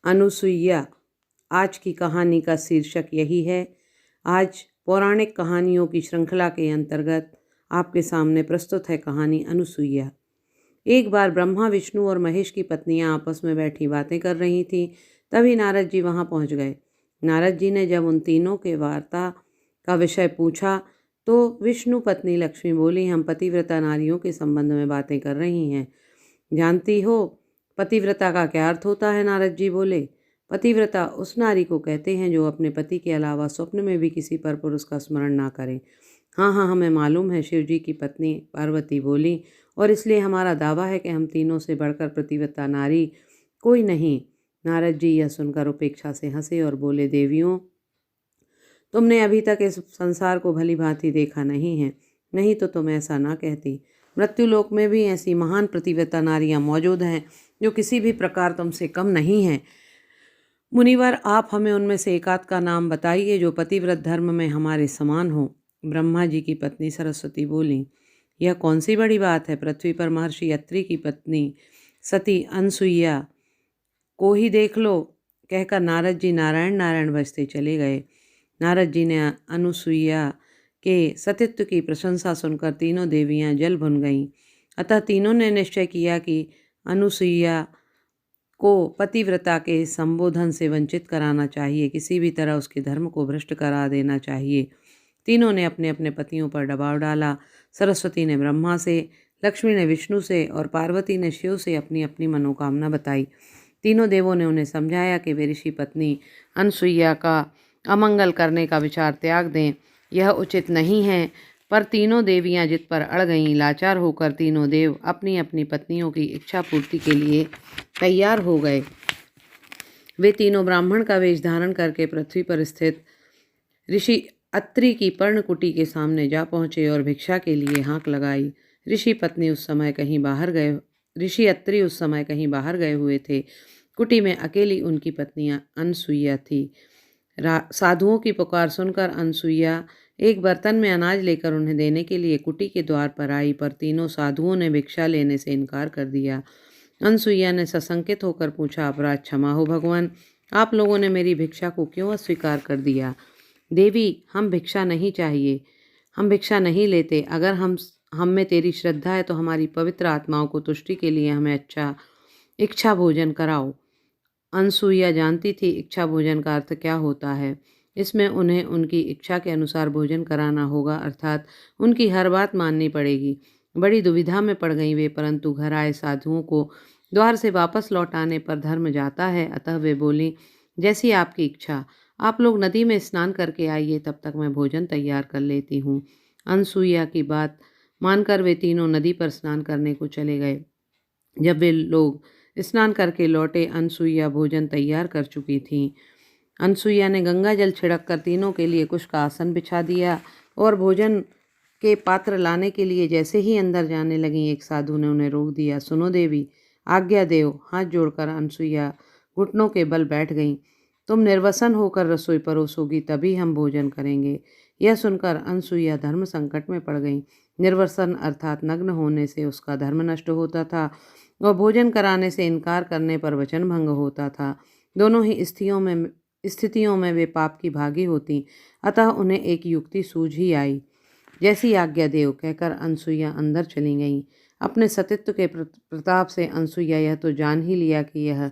अनुसुईया। आज की कहानी का शीर्षक यही है। आज पौराणिक कहानियों की श्रृंखला के अंतर्गत आपके सामने प्रस्तुत है कहानी अनुसुईया। एक बार ब्रह्मा, विष्णु और महेश की पत्नियां आपस में बैठी बातें कर रही थीं। तभी नारद जी वहां पहुंच गए। नारद जी ने जब उन तीनों के वार्ता का विषय पूछा तो विष्णु पत्नी लक्ष्मी बोली, हम पतिव्रता नारियों के संबंध में बातें कर रही हैं। जानती हो पतिव्रता का क्या अर्थ होता है? नारद जी बोले, पतिव्रता उस नारी को कहते हैं जो अपने पति के अलावा स्वप्न में भी किसी पर पुरुष का स्मरण ना करे। हाँ हाँ, हमें मालूम है, शिव जी की पत्नी पार्वती बोली, और इसलिए हमारा दावा है कि हम तीनों से बढ़कर पतिव्रता नारी कोई नहीं। नारद जी यह सुनकर उपेक्षा से हंसे और बोले, देवियों, तुमने अभी तक इस संसार को भली भांति देखा नहीं है, नहीं तो तुम ऐसा ना कहती। मृत्युलोक में भी ऐसी महान पतिव्रता नारियां मौजूद हैं जो किसी भी प्रकार तुमसे कम नहीं हैं। मुनिवर, आप हमें उनमें से एकाध का नाम बताइए जो पतिव्रत धर्म में हमारे समान हो। ब्रह्मा जी की पत्नी सरस्वती बोली, यह कौन सी बड़ी बात है? पृथ्वी पर महर्षि अत्रि की पत्नी सती अनसुईया को ही देख लो। कहकर नारद जी नारायण नारायण बजते चले गए। नारद जी ने अनुसुईया के सतीत्व की प्रशंसा सुनकर तीनों देवियां जल भुन गईं। अतः तीनों ने निश्चय किया कि अनुसुईया को पतिव्रता के संबोधन से वंचित कराना चाहिए, किसी भी तरह उसके धर्म को भ्रष्ट करा देना चाहिए। तीनों ने अपने अपने पतियों पर दबाव डाला। सरस्वती ने ब्रह्मा से, लक्ष्मी ने विष्णु से और पार्वती ने शिव से अपनी अपनी मनोकामना बताई। तीनों देवों ने उन्हें समझाया कि वे ऋषि पत्नी अनुसुईया का अमंगल करने का विचार त्याग दें, यह उचित नहीं है। पर तीनों देवियां जित पर अड़ गईं। लाचार होकर तीनों देव अपनी अपनी पत्नियों की इच्छा पूर्ति के लिए तैयार हो गए। वे तीनों ब्राह्मण का वेश धारण करके पृथ्वी पर स्थित ऋषि अत्रि की पर्णकुटी के सामने जा पहुंचे और भिक्षा के लिए हाँक लगाई। ऋषि अत्रि उस समय कहीं बाहर गए हुए थे। कुटी में अकेली उनकी पत्नियां अनसुईया थी। साधुओं की पुकार सुनकर अनसुईया एक बर्तन में अनाज लेकर उन्हें देने के लिए कुटी के द्वार पर आई, पर तीनों साधुओं ने भिक्षा लेने से इनकार कर दिया। अनसुईया ने सशंकित होकर पूछा, अपराध क्षमा हो भगवान, आप लोगों ने मेरी भिक्षा को क्यों अस्वीकार कर दिया? देवी, हम भिक्षा नहीं लेते। अगर हम में तेरी श्रद्धा है तो हमारी पवित्र आत्माओं को तुष्टि के लिए हमें अच्छा इच्छा भोजन कराओ। अनसुईया जानती थी इच्छा भोजन का अर्थ क्या होता है। इसमें उन्हें उनकी इच्छा के अनुसार भोजन कराना होगा, अर्थात उनकी हर बात माननी पड़ेगी। बड़ी दुविधा में पड़ गई वे, परंतु घर आए साधुओं को द्वार से वापस लौट आने पर धर्म जाता है। अतः वे बोली, जैसी आपकी इच्छा, आप लोग नदी में स्नान करके आइए, तब तक मैं भोजन तैयार कर लेती हूँ। अनसुईया की बात मानकर वे तीनों नदी पर स्नान करने को चले गए। जब वे लोग स्नान करके लौटे, अनसुईया भोजन तैयार कर चुकी थीं। अनसुईया ने गंगा जल छिड़क कर तीनों के लिए कुश का आसन बिछा दिया और भोजन के पात्र लाने के लिए जैसे ही अंदर जाने लगी, एक साधु ने उन्हें रोक दिया। सुनो देवी, आज्ञा देव। हाथ जोड़कर अनसुईया घुटनों के बल बैठ गईं। तुम निर्वसन होकर रसोई परोसोगी तभी हम भोजन करेंगे। यह सुनकर अनसुईया धर्म संकट में पड़ गई। निर्वसन अर्थात नग्न होने से उसका धर्म नष्ट होता था और भोजन कराने से इनकार करने पर वचन भंग होता था। दोनों ही स्थितियों में वे पाप की भागी होती। अतः उन्हें एक युक्ति सूझ ही आई। जैसी आज्ञा देव कहकर अनसुईया अंदर चली गईं। अपने सतीत्व के प्रताप से अनसुईया यह तो जान ही लिया कि यह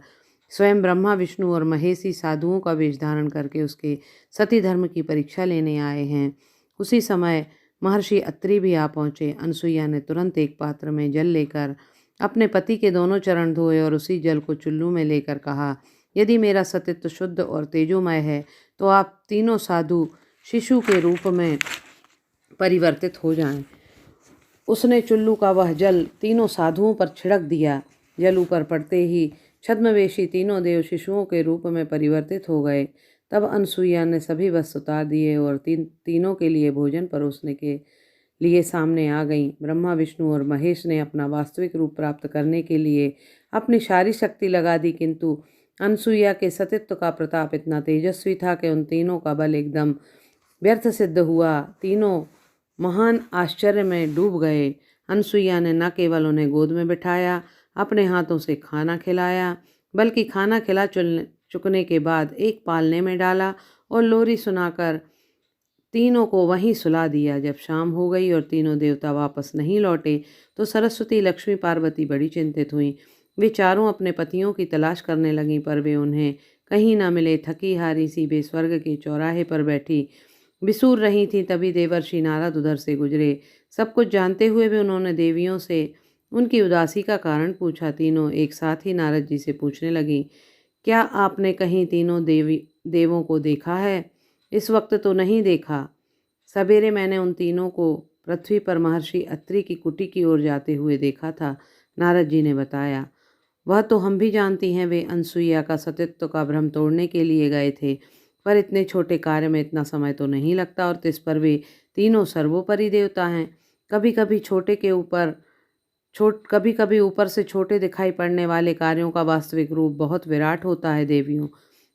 स्वयं ब्रह्मा, विष्णु और महेशी साधुओं का वेश धारण करके उसके सती धर्म की परीक्षा लेने आए हैं। उसी समय महर्षि अत्रि भी आ पहुंचे। अनसुईया ने तुरंत एक पात्र में जल लेकर अपने पति के दोनों चरण धोए और उसी जल को चुल्लू में लेकर कहा, यदि मेरा सतीत्व शुद्ध और तेजोमय है तो आप तीनों साधु शिशु के रूप में परिवर्तित हो जाएं। उसने चुल्लू का वह जल तीनों साधुओं पर छिड़क दिया। जल ऊपर पड़ते ही छद्मवेशी तीनों देव शिशुओं के रूप में परिवर्तित हो गए। तब अनसुईया ने सभी वस्त्र उतार दिए और तीनों के लिए भोजन परोसने के लिए सामने आ गईं। ब्रह्मा, विष्णु और महेश ने अपना वास्तविक रूप प्राप्त करने के लिए अपनी सारी शक्ति लगा दी, किंतु अनसुईया के सतीत्व का प्रताप इतना तेजस्वी था कि उन तीनों का बल एकदम व्यर्थ सिद्ध हुआ। तीनों महान आश्चर्य में डूब गए। अनसुईया ने न केवल उन्हें गोद में बिठाया, अपने हाथों से खाना खिलाया, बल्कि खाना खिला चुकने के बाद एक पालने में डाला और लोरी सुनाकर तीनों को वहीं सुला दिया। जब शाम हो गई और तीनों देवता वापस नहीं लौटे तो सरस्वती, लक्ष्मी, पार्वती बड़ी चिंतित हुईं। वे चारों अपने पतियों की तलाश करने लगीं, पर वे उन्हें कहीं न मिले। थकी हारी सी वे स्वर्ग के चौराहे पर बैठी बिसूर रही थीं। तभी देवर्षि नारद उधर से गुजरे। सब कुछ जानते हुए भी उन्होंने देवियों से उनकी उदासी का कारण पूछा। तीनों एक साथ ही नारद जी से पूछने लगीं, क्या आपने कहीं तीनों देवों को देखा है? इस वक्त तो नहीं देखा। सवेरे मैंने उन तीनों को पृथ्वी पर महर्षि अत्रि की कुटी की ओर जाते हुए देखा था, नारद जी ने बताया। वह तो हम भी जानती हैं, वे अनसुईया का सतीत्व का भ्रम तोड़ने के लिए गए थे, पर इतने छोटे कार्य में इतना समय तो नहीं लगता, और तिस पर वे तीनों सर्वोपरि देवता हैं। कभी कभी ऊपर से छोटे दिखाई पड़ने वाले कार्यों का वास्तविक रूप बहुत विराट होता है देवियों।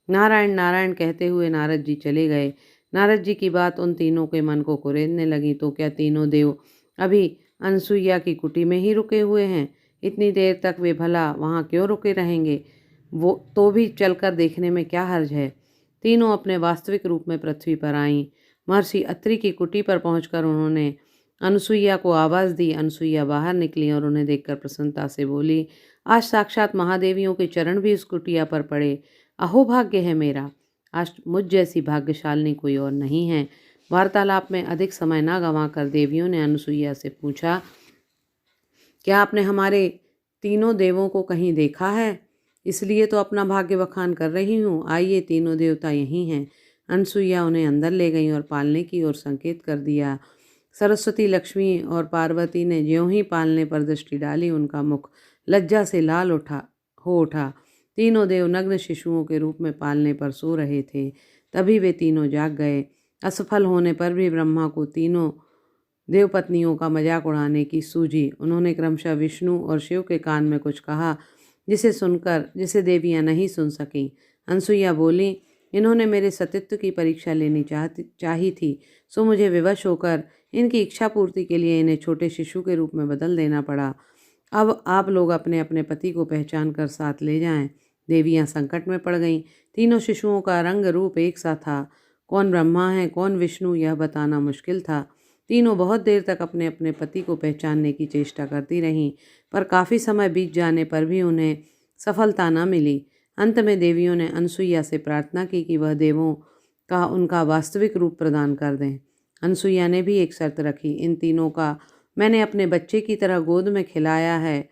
नारायण नारायण कहते हुए नारद जी चले गए। नारद जी की बात उन तीनों के मन को कुरेदने लगी। तो क्या तीनों देव अभी अनसुईया की कुटी में ही रुके हुए हैं? इतनी देर तक वे भला वहाँ क्यों रुके रहेंगे? वो तो भी चलकर देखने में क्या हर्ज है। तीनों अपने वास्तविक रूप में पृथ्वी पर आईं। महर्षि अत्रि की कुटी पर पहुंचकर उन्होंने अनसुईया को आवाज़ दी। अनसुईया बाहर निकली और उन्हें देखकर प्रसन्नता से बोली, आज साक्षात महादेवियों के चरण भी उस कुटिया पर पड़े। अहो भाग्य है मेरा, आज मुझ जैसी भाग्यशालिनी कोई और नहीं है। वार्तालाप में अधिक समय न गंवाकर देवियों ने अनसुईया से पूछा, क्या आपने हमारे तीनों देवों को कहीं देखा है? इसलिए तो अपना भाग्य बखान कर रही हूँ। आइए, तीनों देवता यहीं हैं। अनसुईया उन्हें अंदर ले गईं और पालने की ओर संकेत कर दिया। सरस्वती, लक्ष्मी और पार्वती ने ज्यों ही पालने पर दृष्टि डाली, उनका मुख लज्जा से लाल हो उठा। तीनों देव नग्न शिशुओं के रूप में पालने पर सो रहे थे। तभी वे तीनों जाग गए। असफल होने पर भी ब्रह्मा को तीनों देवपत्नियों का मजाक उड़ाने की सूझी। उन्होंने क्रमशः विष्णु और शिव के कान में कुछ कहा, जिसे देवियां नहीं सुन सकीं। अनसुईया बोली, इन्होंने मेरे सतीत्व की परीक्षा लेनी चाही थी, सो मुझे विवश होकर इनकी इच्छा पूर्ति के लिए इन्हें छोटे शिशु के रूप में बदल देना पड़ा। अब आप लोग अपने अपने पति को पहचान कर साथ ले जाएं। देवियां संकट में पड़ गईं। तीनों शिशुओं का रंग रूप एक सा था। कौन ब्रह्मा है, कौन विष्णु, यह बताना मुश्किल था। तीनों बहुत देर तक अपने अपने पति को पहचानने की चेष्टा करती रहीं, पर काफ़ी समय बीत जाने पर भी उन्हें सफलता न मिली। अंत में देवियों ने अनसुईया से प्रार्थना की कि वह देवों का उनका वास्तविक रूप प्रदान कर दें। अनसुईया ने भी एक शर्त रखी, इन तीनों का मैंने अपने बच्चे की तरह गोद में खिलाया है,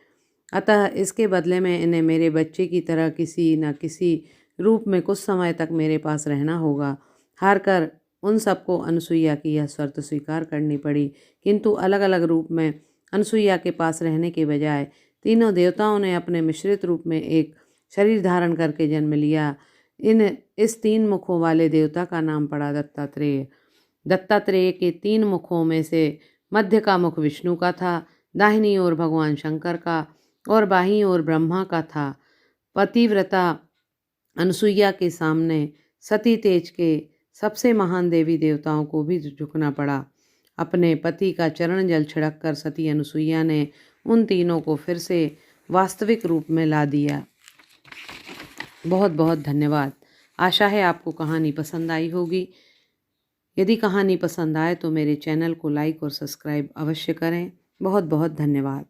अतः इसके बदले में इन्हें मेरे बच्चे की तरह किसी न किसी रूप में कुछ समय तक मेरे पास रहना होगा। हार कर उन सबको अनसुईया की यह शर्त स्वीकार करनी पड़ी, किंतु अलग अलग रूप में अनसुईया के पास रहने के बजाय तीनों देवताओं ने अपने मिश्रित रूप में एक शरीर धारण करके जन्म लिया। इस 3 मुखों वाले देवता का नाम पड़ा दत्तात्रेय। दत्तात्रेय के 3 मुखों में से मध्य का मुख विष्णु का था, दाहिनी ओर भगवान शंकर का और बाईं ओर ब्रह्मा का था। पतिव्रता अनसुईया के सामने सती तेज के सबसे महान देवी देवताओं को भी झुकना पड़ा। अपने पति का चरण जल छिड़क कर सती अनसुईया ने उन तीनों को फिर से वास्तविक रूप में ला दिया। बहुत बहुत धन्यवाद। आशा है आपको कहानी पसंद आई होगी। यदि कहानी पसंद आए तो मेरे चैनल को लाइक और सब्सक्राइब अवश्य करें। बहुत बहुत धन्यवाद।